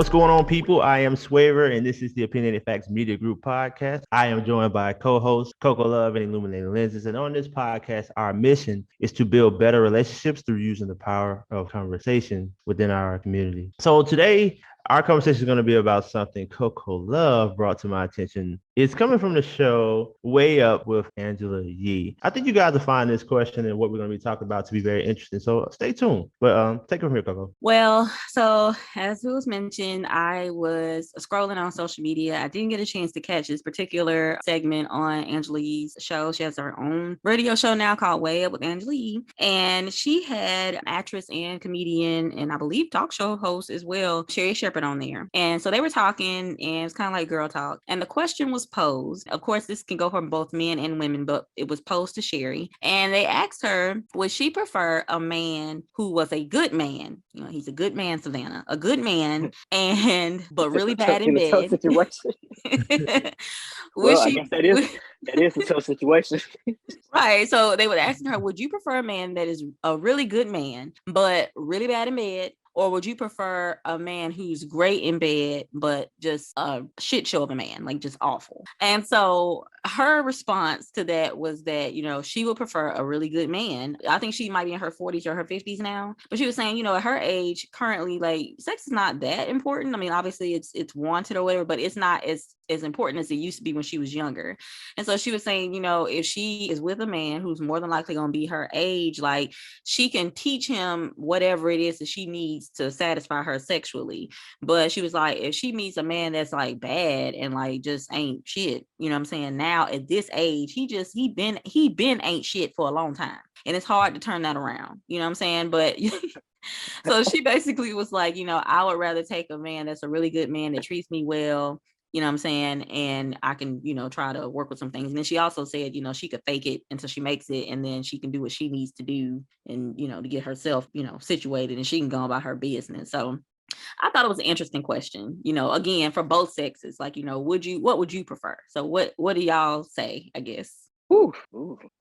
What's going on, people? I am Swaver, and this is the Opinionated Facts Media Group podcast. I am joined by co-host Coco Love and Illuminating Lenses. And on this podcast, our mission is to build better relationships through using the power of conversation within our community. So today, our conversation is going to be about something Coco Love brought to my attention. It's coming from the show Way Up with Angela Yee. I think you guys will find this question and what we're going to be talking about to be very interesting. So stay tuned. But take it from here, Coco. Well, so as it was mentioned, I was scrolling on social media. I didn't get a chance to catch this particular segment on Angela Yee's show. She has her own radio show now called Way Up with Angela Yee. And she had actress and comedian and I believe talk show host as well, Sherry Shepherd on there. And so they were talking and it's kind of like girl talk. And the question was posed. Of course, this can go from both men and women, but it was posed to Sherry. And they asked her, would she prefer a man who was a good man? You know, he's a good man, Savannah, a good man, but really bad in bed. Situation. Well, I guess that is a tough situation. Right. So they would ask her, would you prefer a man that is a really good man, but really bad in bed? Or would you prefer a man who's great in bed, but just a shit show of a man, like just awful? And so her response to that was that, you know, she would prefer a really good man. I think she might be in her 40s or her 50s now, but she was saying, you know, at her age currently, like sex is not that important. I mean, obviously it's wanted or whatever, but it's not as important as it used to be when she was younger. And so she was saying, you know, if she is with a man who's more than likely going to be her age, like she can teach him whatever it is that she needs to satisfy her sexually. But she was like, if she meets a man that's like bad and like just ain't shit, you know what I'm saying? Now at this age, he been ain't shit for a long time. And it's hard to turn that around. You know what I'm saying? But so she basically was like, you know, I would rather take a man that's a really good man that treats me well. You know what I'm saying? And I can, you know, try to work with some things. And then she also said, you know, she could fake it until she makes it. And then she can do what she needs to do and, you know, to get herself, you know, situated and she can go about her business. So I thought it was an interesting question, you know, again, for both sexes, like, you know, what would you prefer? So what do y'all say, I guess? Ooh.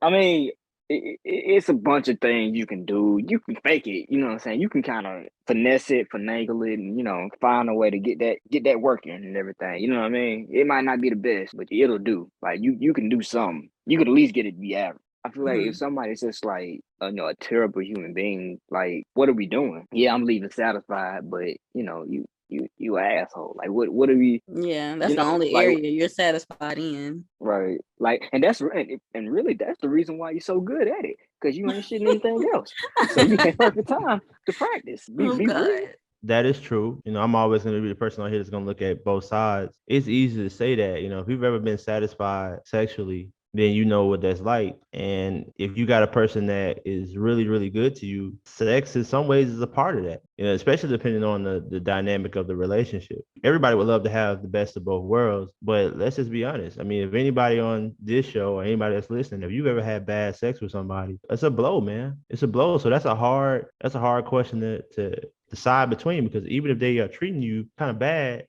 I mean, it's a bunch of things you can do. You can fake it, you know what I'm saying? You can kind of finesse it, finagle it, and, you know, find a way to get that working and everything. You know what I mean? It might not be the best, but it'll do. Like you can do something. You could at least get it to be average. I feel like if somebody's just like you know, a terrible human being, like what are we doing? Yeah, I'm leaving satisfied, but you know, you asshole. Like what are we? Yeah, that's the only area you're satisfied in. Right. Like, and that's and really that's the reason why you're so good at it, because you ain't shitting anything else. So you have perfect time to practice. Be real. That is true. You know, I'm always going to be the person on here that's going to look at both sides. It's easy to say that, you know, if you've ever been satisfied sexually, then you know what that's like. And if you got a person that is really, really good to you, sex in some ways is a part of that, you know, especially depending on the dynamic of the relationship. Everybody would love to have the best of both worlds, but let's just be honest. I mean, if anybody on this show or anybody that's listening, if you've ever had bad sex with somebody, it's a blow, man. It's a blow. So that's a hard question to decide between, because even if they are treating you kind of bad,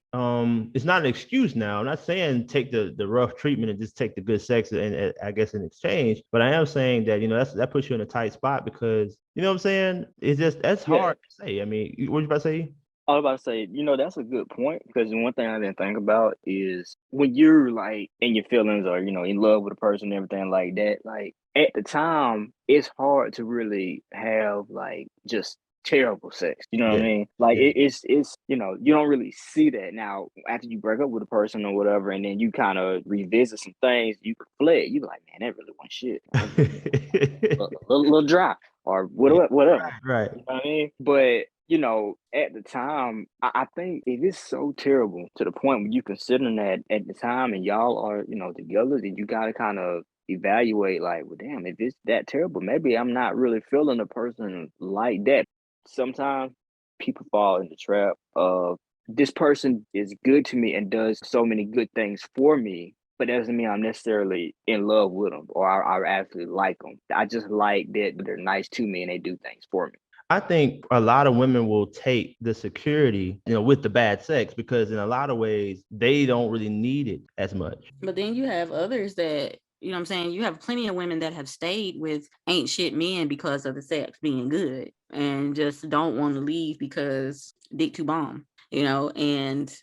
it's not an excuse now. I'm not saying take the rough treatment and just take the good sex and I guess in exchange, but I am saying that, you know, that puts you in a tight spot, because, you know what I'm saying? It's just, that's hard to say. I mean, what you about to say? I was about to say, you know, that's a good point, because the one thing I didn't think about is when you're like in your feelings or, you know, in love with a person and everything like that, like at the time, it's hard to really have like just terrible sex. You know what I mean? Like it's you know, you don't really see that. Now after you break up with a person or whatever, and then you kind of revisit some things, you reflect, you like, man, that really wasn't shit. a little dry or whatever. Right. You know what I mean? But you know, at the time, I think if it's so terrible to the point where you considering that at the time and y'all are, you know, together, then you gotta kind of evaluate like, well, damn, if it's that terrible, maybe I'm not really feeling a person like that. Sometimes people fall in the trap of this person is good to me and does so many good things for me, but that doesn't mean I'm necessarily in love with them or I actually like them. I just like that they're nice to me and they do things for me. I think a lot of women will take the security, you know, with the bad sex, because in a lot of ways they don't really need it as much. But then you have others that, you know what I'm saying? You have plenty of women that have stayed with ain't shit men because of the sex being good and just don't want to leave because dick too bomb. and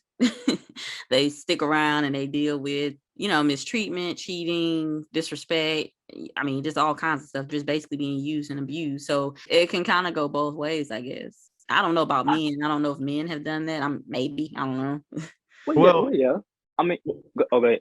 they stick around and they deal with, mistreatment, cheating, disrespect. I mean, just all kinds of stuff, just basically being used and abused. So it can kind of go both ways, I guess. I don't know about men. I don't know if men have done that. Maybe. I don't know. Well, yeah. I mean, go ahead.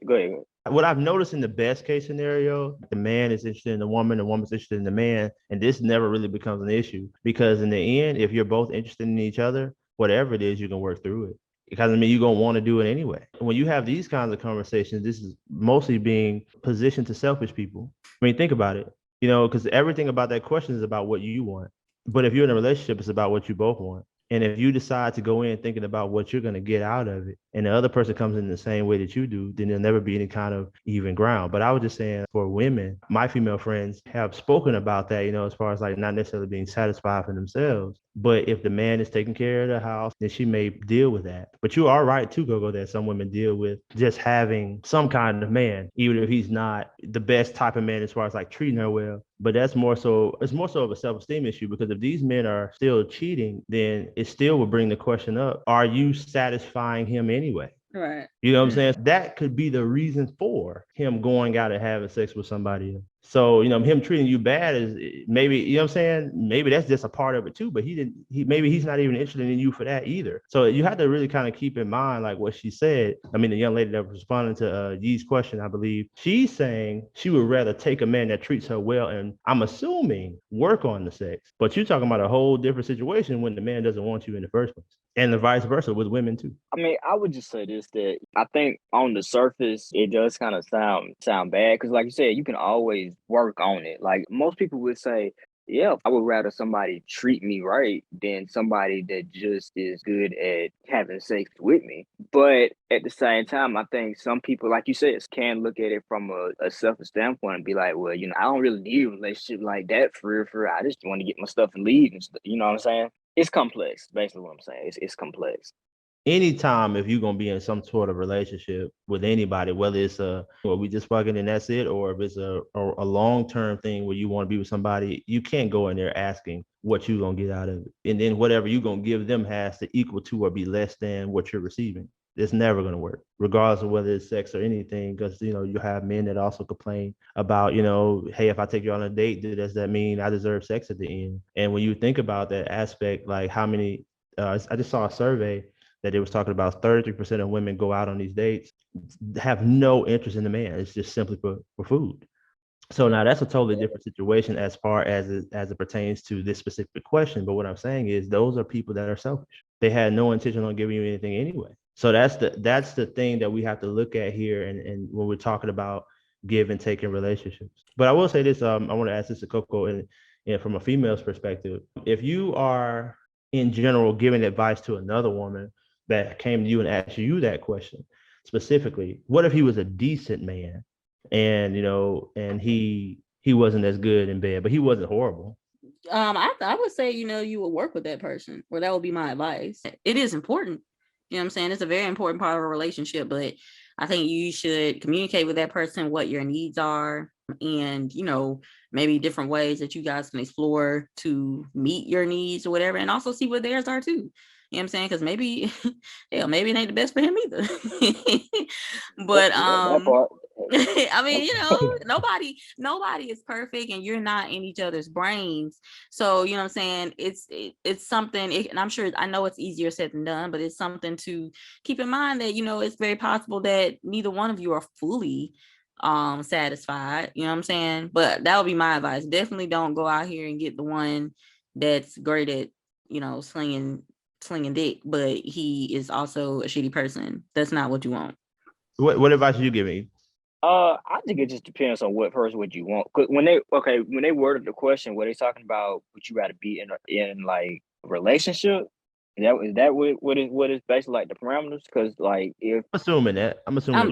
what I've noticed in the best case scenario, the man is interested in the woman's interested in the man, and this never really becomes an issue because in the end, if you're both interested in each other, whatever it is, you can work through it. Because you're gonna want to do it anyway. When you have these kinds of conversations, this is mostly being positioned to selfish people. Think about it. Because everything about that question is about what you want. But if you're in a relationship, it's about what you both want. And if you decide to go in thinking about what you're going to get out of it, and the other person comes in the same way that you do, then there'll never be any kind of even ground. But I was just saying for women, my female friends have spoken about that, as far as like not necessarily being satisfied for themselves. But if the man is taking care of the house, then she may deal with that. But you are right too, Gogo, that some women deal with just having some kind of man, even if he's not the best type of man as far as like treating her well. But it's more so of a self-esteem issue, because if these men are still cheating, then it still will bring the question up, are you satisfying him anyway? Right. You know what I'm saying? That could be the reason for him going out and having sex with somebody else. So, him treating you bad is maybe, you know what I'm saying? Maybe that's just a part of it too, but maybe he's not even interested in you for that either. So you have to really kind of keep in mind, like what she said. The young lady that was responding to Yee's question, I believe, she's saying she would rather take a man that treats her well and, I'm assuming, work on the sex. But you're talking about a whole different situation when the man doesn't want you in the first place. And the vice versa with women too. I would just say this, that I think on the surface it does kind of sound bad, because like you said, you can always work on it. Like most people would say, yeah, I would rather somebody treat me right than somebody that just is good at having sex with me. But at the same time, I think some people, like you said, can look at it from a selfish standpoint and be like, well, I don't really need a relationship like that for real, for real. I just want to get my stuff and leave. And you know what I'm saying? It's complex, basically what I'm saying. It's complex. Anytime if you're gonna be in some sort of relationship with anybody, whether it's we just fucking and that's it, or if it's a long-term thing where you want to be with somebody, you can't go in there asking what you're gonna get out of it. And then whatever you're gonna give them has to equal to or be less than what you're receiving. It's never going to work, regardless of whether it's sex or anything, because, you have men that also complain about, hey, if I take you on a date, does that mean I deserve sex at the end? And when you think about that aspect, like how many, I just saw a survey that it was talking about 33% of women go out on these dates, have no interest in the man. It's just simply for food. So now that's a totally different situation as far as it pertains to this specific question. But what I'm saying is those are people that are selfish. They had no intention on giving you anything anyway. So that's the thing that we have to look at here, and when we're talking about give and take in relationships. But I will say this, I want to ask this to Coco, and from a female's perspective, if you are in general giving advice to another woman that came to you and asked you that question specifically, what if he was a decent man and and he wasn't as good in bed, but he wasn't horrible? I would say, you would work with that person, or that would be my advice. It is important. You know what I'm saying? It's a very important part of a relationship, but I think you should communicate with that person what your needs are, and, maybe different ways that you guys can explore to meet your needs or whatever, and also see what theirs are too. You know what I'm saying? Because maybe, maybe it ain't the best for him either. But nobody is perfect, and you're not in each other's brains. So, you know what I'm saying? It's something, and I know it's easier said than done, but it's something to keep in mind that, it's very possible that neither one of you are fully satisfied. You know what I'm saying? But that would be my advice. Definitely don't go out here and get the one that's great at, slinging dick, but he is also a shitty person. That's not what you want. What advice are you giving? I think it just depends on what person would you want. 'Cause when they worded the question, were they talking about would you rather be in like a relationship? Is that what is basically like the parameters? Because like if I'm assuming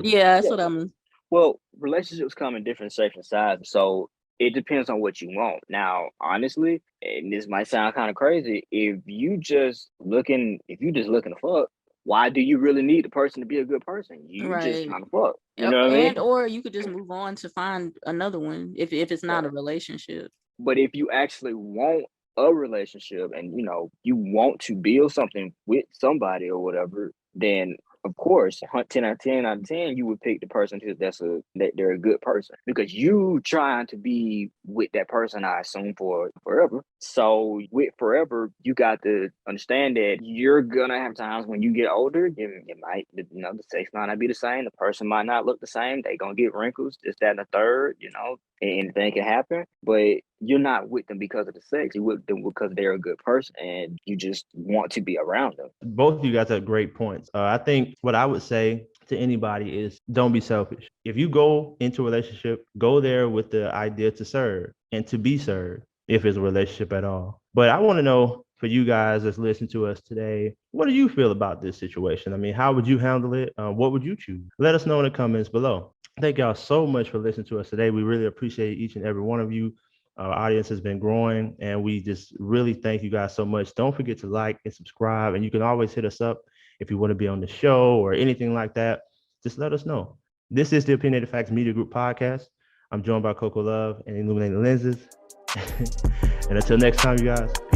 yeah, that's what I'm. well, relationships come in different shapes and sizes, so it depends on what you want. Now, honestly, and this might sound kind of crazy, if you just looking to fuck, why do you really need the person to be a good person? You just Right. trying to fuck. You Yep. know what I mean? Or you could just move on to find another one if it's not a relationship. But if you actually want a relationship and you want to build something with somebody or whatever, then of course 10 out of 10 out of 10 you would pick the person that they're a good person, because you trying to be with that person, I assume, for forever. So with forever, you got to understand that you're gonna have times when you get older, you might, the sex might not be the same, the person might not look the same, they gonna get wrinkles, this, that, and the third, anything can happen. But you're not with them because of the sex. You're with them because they're a good person and you just want to be around them. Both of you guys have great points. I think what I would say to anybody is don't be selfish. If you go into a relationship, go there with the idea to serve and to be served, if it's a relationship at all. But I want to know, for you guys that's listening to us today, what do you feel about this situation? I mean, how would you handle it? What would you choose? Let us know in the comments below. Thank y'all so much for listening to us today. We really appreciate each and every one of you. Our audience has been growing, and we just really thank you guys so much. Don't forget to like and subscribe, and you can always hit us up if you want to be on the show or anything like that. Just let us know. This is the Opinionated Facts Media Group podcast. I'm joined by Coco Love and Illuminating Lenses. And until next time, you guys, peace.